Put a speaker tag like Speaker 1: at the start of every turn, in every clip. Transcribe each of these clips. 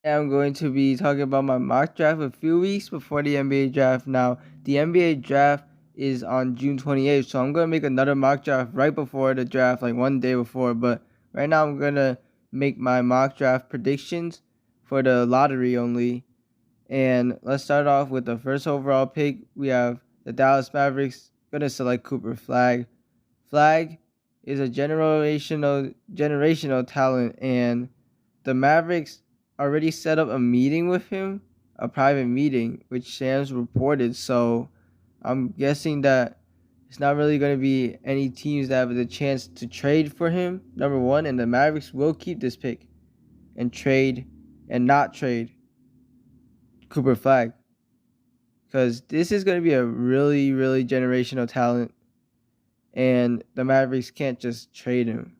Speaker 1: I'm going to be talking about my mock draft a few weeks before the NBA draft. Now, the NBA draft is on June 28th, so I'm going to make another mock draft right before the draft, like one day before. But right now, I'm going to make my mock draft predictions for the lottery only. And let's start off with the first overall pick. We have the Dallas Mavericks going to select Cooper Flag. Flag is a generational talent, and the Mavericks already set up a meeting with him, a private meeting, which Shams reported. So I'm guessing that it's not really going to be any teams that have the chance to trade for him, number one, and the Mavericks will keep this pick and trade and not trade Cooper Flag because this is going to be a really, really generational talent, and the Mavericks can't just trade him.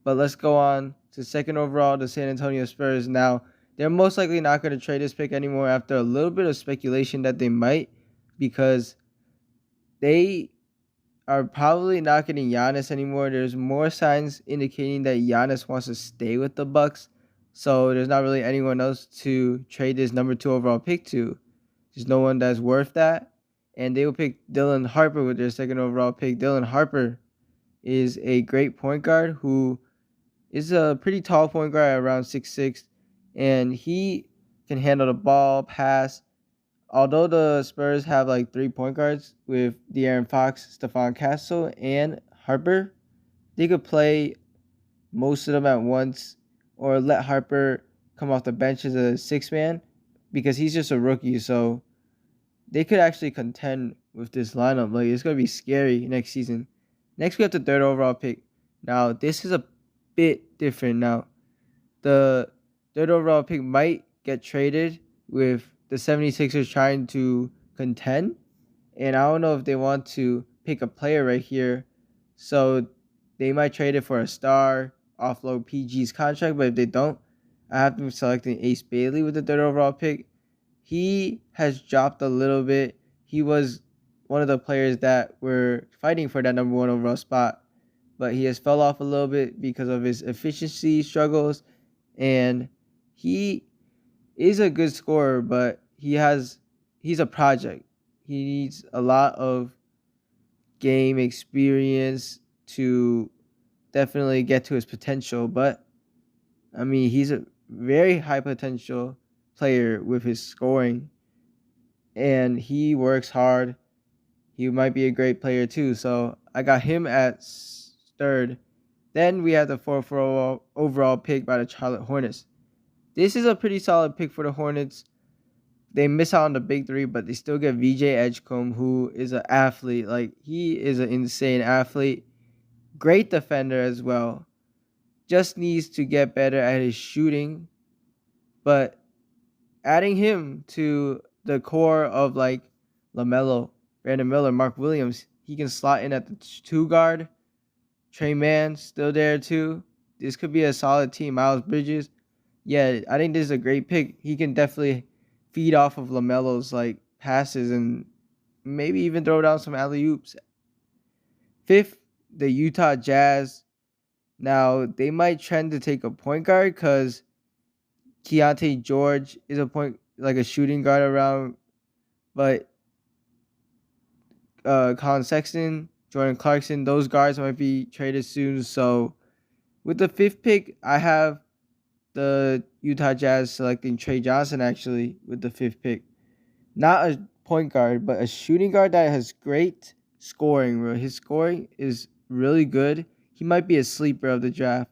Speaker 1: But let's go on to second overall, the San Antonio Spurs. Now, they're most likely not going to trade this pick anymore after a little bit of speculation that they might, because they are probably not getting Giannis anymore. There's more signs indicating that Giannis wants to stay with the Bucks. So there's not really anyone else to trade this number 2 overall pick to. There's no one that's worth that. And they will pick Dylan Harper with their second overall pick. Dylan Harper is a great point guard who is a pretty tall point guard, around 6'6", and he can handle the ball, pass. Although the Spurs have like 3 point guards with De'Aaron Fox, Stephon Castle, and Harper, they could play most of them at once or let Harper come off the bench as a six man because he's just a rookie. So they could actually contend with this lineup. Like, it's gonna be scary next season. Next, we have the third overall pick. Now, this is a bit different. Now, the third overall pick might get traded with the 76ers trying to contend. And I don't know if they want to pick a player right here. So they might trade it for a star, offload PG's contract. But if they don't, I have them selecting Ace Bailey with the third overall pick. He has dropped a little bit. He was one of the players that were fighting for that number 1 overall spot, but he has fell off a little bit because of his efficiency struggles, and he is a good scorer, but he's a project. He needs a lot of game experience to definitely get to his potential, but I mean, he's a very high potential player with his scoring, and he works hard. He might be a great player too. So I got him at third. Then we have the fourth overall pick by the Charlotte Hornets. This is a pretty solid pick for the Hornets. They miss out on the big three, but they still get VJ Edgecombe, who is an athlete. Like, he is an insane athlete. Great defender as well. Just needs to get better at his shooting. But adding him to the core of like LaMelo, Brandon Miller, Mark Williams, he can slot in at the 2 guard. Trey Mann still there too. This could be a solid team. Miles Bridges, yeah, I think this is a great pick. He can definitely feed off of LaMelo's like passes and maybe even throw down some alley oops. Fifth, the Utah Jazz. Now they might trend to take a point guard because Keontae George is a point like a shooting guard around, but Colin Sexton, Jordan Clarkson, those guards might be traded soon. So with the fifth pick, I have the Utah Jazz selecting Trey Johnson actually with the fifth pick. Not a point guard, but a shooting guard that has great scoring. Bro. His scoring is really good. He might be a sleeper of the draft.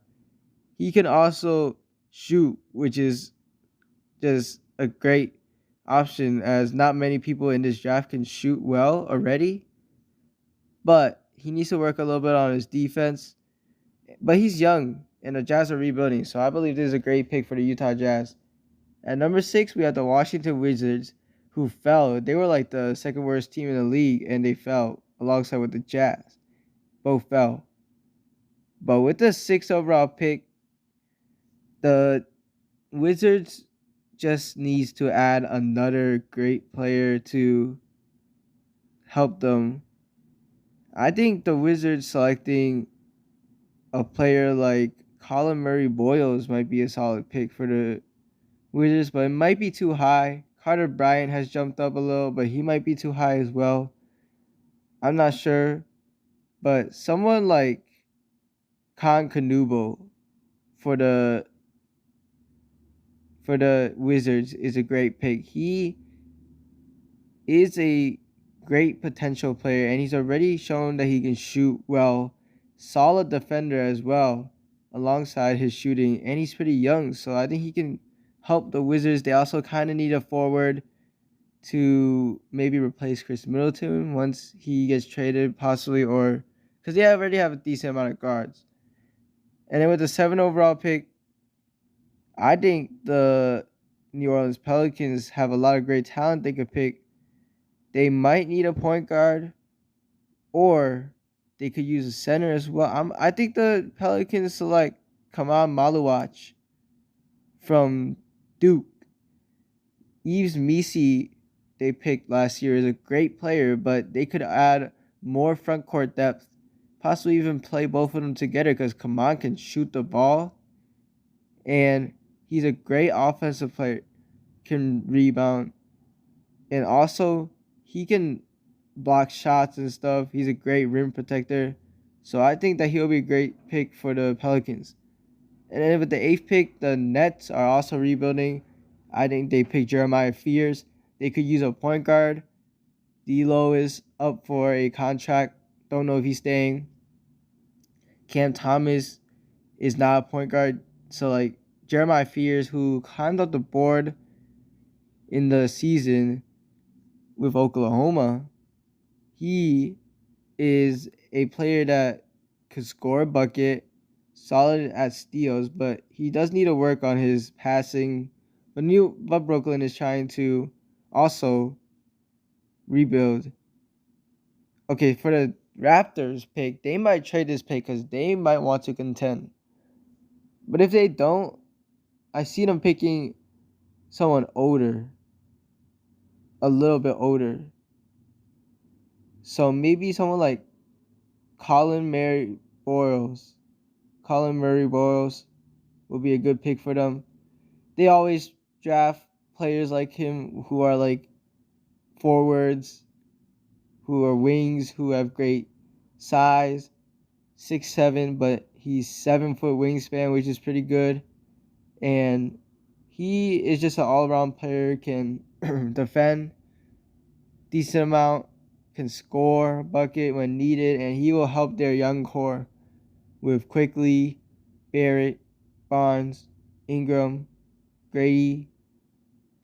Speaker 1: He can also shoot, which is just a great option as not many people in this draft can shoot well already. But he needs to work a little bit on his defense. But he's young, and the Jazz are rebuilding, so I believe this is a great pick for the Utah Jazz. At number 6, we have the Washington Wizards, who fell. They were like the second worst team in the league, and they fell alongside with the Jazz. Both fell. But with the 6th overall pick, the Wizards just needs to add another great player to help them. I think the Wizards selecting a player like Colin Murray Boyles might be a solid pick for the Wizards, but it might be too high. Carter Bryant has jumped up a little, but he might be too high as well. I'm not sure, but someone like Khan Kanubo for the Wizards is a great pick. He is a great potential player, and he's already shown that he can shoot well. Solid defender as well, alongside his shooting, and he's pretty young, so I think he can help the Wizards. They also kind of need a forward to maybe replace Chris Middleton once he gets traded, possibly, or because they already have a decent amount of guards. And then with the 7 overall pick, I think the New Orleans Pelicans have a lot of great talent they could pick. They might need a point guard, or they could use a center as well. I think the Pelicans select Kamal Maluach from Duke. Yves Missi, they picked last year, is a great player, but they could add more front court depth, possibly even play both of them together because Kaman can shoot the ball, and he's a great offensive player, can rebound, and also he can block shots and stuff. He's a great rim protector. So I think that he'll be a great pick for the Pelicans. And then with the 8th pick, the Nets are also rebuilding. I think they picked Jeremiah Fears. They could use a point guard. D'Lo is up for a contract. Don't know if he's staying. Cam Thomas is not a point guard. So like Jeremiah Fears, who climbed up the board in the season with Oklahoma, he is a player that could score a bucket, solid at steals, but he does need to work on his passing. But Brooklyn is trying to also rebuild. Okay, for the Raptors pick, they might trade this pick because they might want to contend. But if they don't, I see them picking someone older, a little bit older. So maybe someone like Colin Murray Boyles. Colin Murray Boyles will be a good pick for them. They always draft players like him who are like forwards, who are wings, who have great size, 6'7", but he's 7-foot wingspan, which is pretty good. And he is just an all-around player, can defend decent amount, can score bucket when needed, and he will help their young core with Quickly, Barrett, Barnes, Ingram, Grady,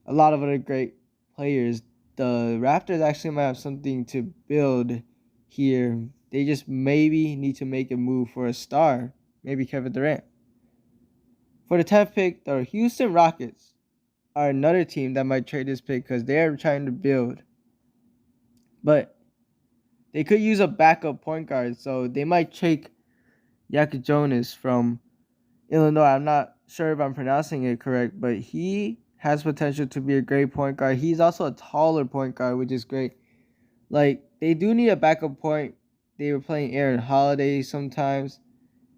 Speaker 1: a lot of other great players. The Raptors actually might have something to build here. They just maybe need to make a move for a star, maybe Kevin Durant. For the 10th pick, the Houston Rockets are another team that might trade this pick because they're trying to build. But they could use a backup point guard, so they might take Yaka Jonas from Illinois. I'm not sure if I'm pronouncing it correct, but he has potential to be a great point guard. He's also a taller point guard, which is great. Like, they do need a backup point. They were playing Aaron Holiday sometimes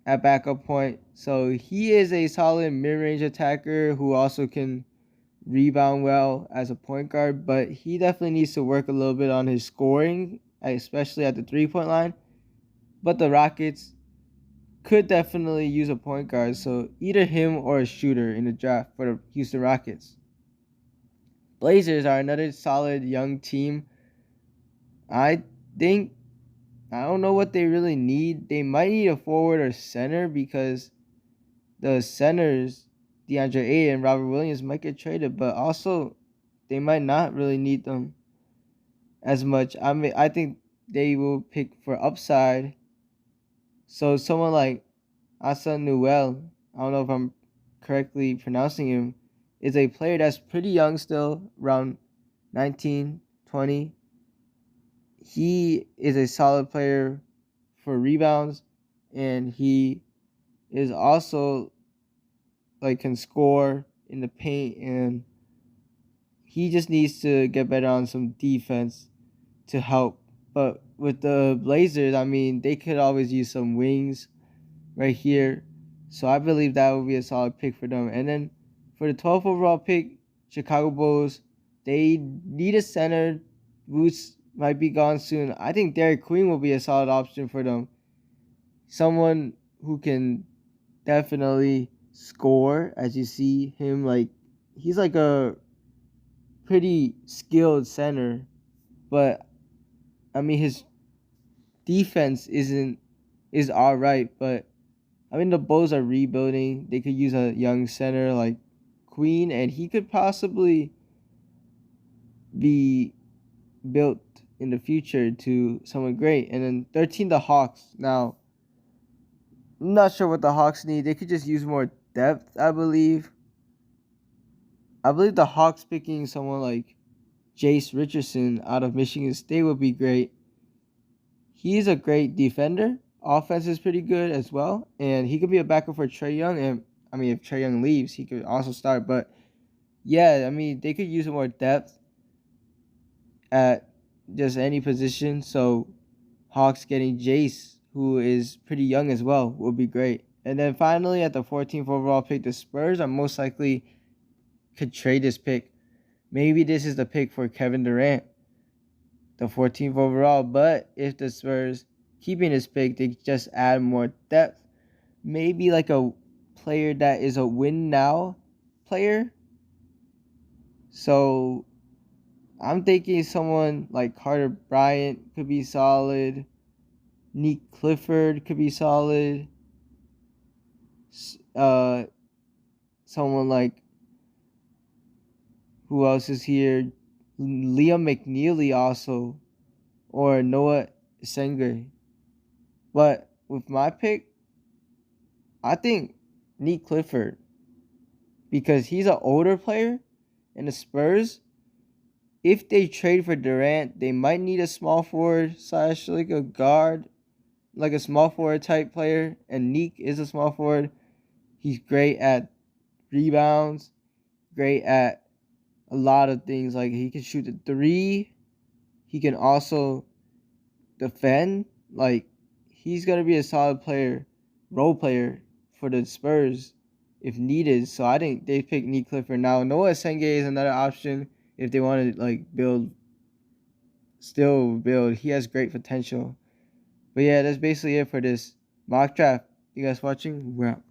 Speaker 1: at backup point. So he is a solid mid-range attacker who also can rebound well as a point guard, but he definitely needs to work a little bit on his scoring, especially at the three-point line. But the Rockets could definitely use a point guard, so either him or a shooter in the draft for the Houston Rockets. Blazers are another solid young team. I don't know what they really need. They might need a forward or center because the centers, DeAndre Ayton and Robert Williams, might get traded, but also they might not really need them as much. I think they will pick for upside. So someone like Asa Newell, I don't know if I'm correctly pronouncing him, is a player that's pretty young still, around 19, 20. He is a solid player for rebounds, and he is also like can score in the paint, and he just needs to get better on some defense to help. But with the Blazers, I mean, they could always use some wings right here. So I believe that would be a solid pick for them. And then For the 12th overall pick, Chicago Bulls, they need a center. Boots might be gone soon. I think Derek Queen will be a solid option for them. Someone who can definitely score, as you see him, like he's like a pretty skilled center, but I mean his defense is all right, but I mean the Bulls are rebuilding. They could use a young center like Queen, and he could possibly be built in the future to someone great. And then 13, the Hawks. Now, I'm not sure what the Hawks need. They could just use more depth, I believe. I believe the Hawks picking someone like Jace Richardson out of Michigan State would be great. He's a great defender. Offense is pretty good as well. And he could be a backup for Trae Young. And I mean, if Trae Young leaves, he could also start. But yeah, I mean, they could use more depth at just any position. So Hawks getting Jace, who is pretty young as well, would be great. And then finally, at the 14th overall pick, the Spurs are most likely could trade this pick. Maybe this is the pick for Kevin Durant, the 14th overall. But if the Spurs keeping this pick, they just add more depth. Maybe like a player that is a win now player. So I'm thinking someone like Carter Bryant could be solid. Nick Clifford could be solid. Someone like, who else is here? Liam McNeely also, or Noah Sengun. But with my pick, I think Nick Clifford, because he's an older player, and the Spurs, if they trade for Durant, they might need a small forward / like a guard, like a small forward type player, and Neek is a small forward. He's great at rebounds, great at a lot of things. Like he can shoot the three. He can also defend. Like he's gonna be a solid player, role player for the Spurs if needed. So I think they pick Nick Clifford. Now Noah Senge is another option if they want to like still build. He has great potential. But yeah, that's basically it for this mock draft. You guys watching? We're out.